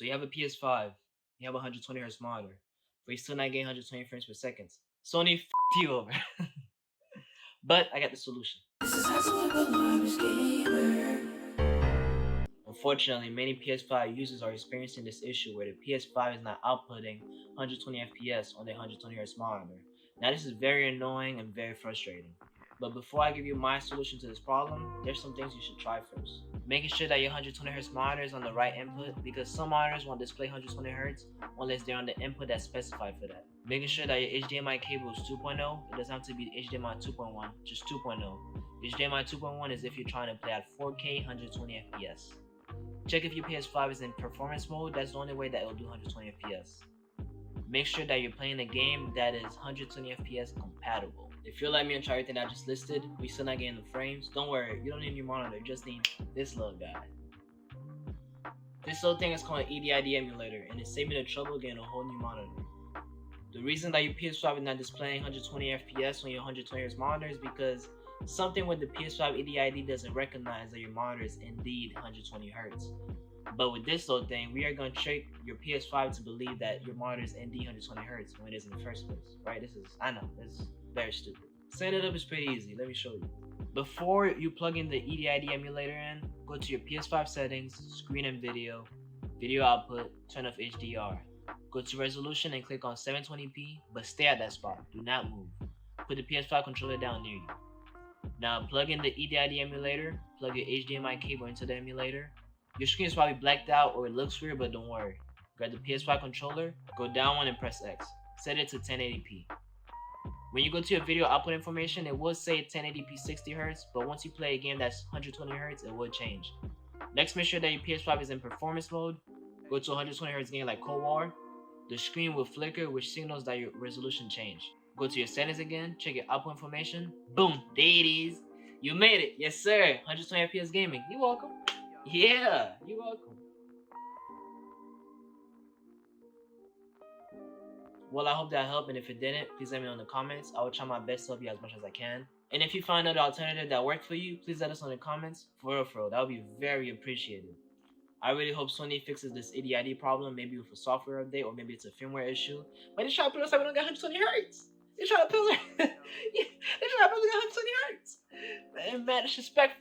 So you have a PS5, you have a 120Hz monitor, but you're still not getting 120 frames per second. Sony f***ed you over. But I got the solution. Unfortunately, many PS5 users are experiencing this issue where the PS5 is not outputting 120 FPS on their 120Hz monitor. Now this is very annoying and very frustrating. But before I give you my solution to this problem, there's some things you should try first. Making sure that your 120Hz monitor is on the right input, because some monitors won't display 120Hz unless they're on the input that's specified for that. Making sure that your HDMI cable is 2.0, it doesn't have to be HDMI 2.1, just 2.0. HDMI 2.1 is if you're trying to play at 4K 120 FPS. Check if your PS5 is in performance mode, that's the only way that it will do 120 FPS. Make sure that you're playing a game that is 120 FPS compatible. If you're like me and try everything I just listed, we still not getting the frames, don't worry, you don't need a new monitor, you just need this little guy. This little thing is called an EDID Emulator, and it saved me the trouble of getting a whole new monitor. The reason that your PS5 is not displaying 120 FPS on your 120Hz monitor is because something with the PS5 EDID doesn't recognize that your monitor is indeed 120Hz. But with this little thing, we are going to trick your PS5 to believe that your monitor is indeed 120Hz when it is in the first place, right? I know, it's very stupid. Setting it up is pretty easy, let me show you. Before you plug in the EDID emulator in, go to your PS5 settings, screen and video, video output, turn off HDR. Go to resolution and click on 720p, but stay at that spot, do not move. Put the PS5 controller down near you. Now plug in the EDID emulator, plug your HDMI cable into the emulator. Your screen is probably blacked out or it looks weird, but don't worry. Grab the PS5 controller, go down one and press X. Set it to 1080p. When you go to your video output information, it will say 1080p 60Hz, but once you play a game that's 120Hz, it will change. Next, make sure that your PS5 is in performance mode. Go to a 120Hz game like Cold War. The screen will flicker, which signals that your resolution changed. Go to your settings again, check your output information. Boom, there it is. You made it, yes sir. 120 FPS gaming. You're welcome. Yeah, you're welcome. Well, I hope that helped, and if it didn't, please let me know in the comments. I will try my best to help you as much as I can. And if you find another alternative that worked for you, please let us know in the comments. For real, that would be very appreciated. I really hope Sony fixes this EDID problem, maybe with a software update, or maybe it's a firmware issue. But they're trying to put us like we don't get 120Hz. They're trying to put us like, they're trying to put us like 120Hz. Man, mad disrespectful.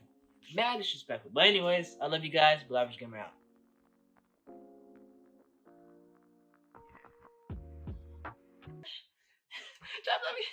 Mad disrespectful. But anyways, I love you guys. BelowAvgGamer out. Let me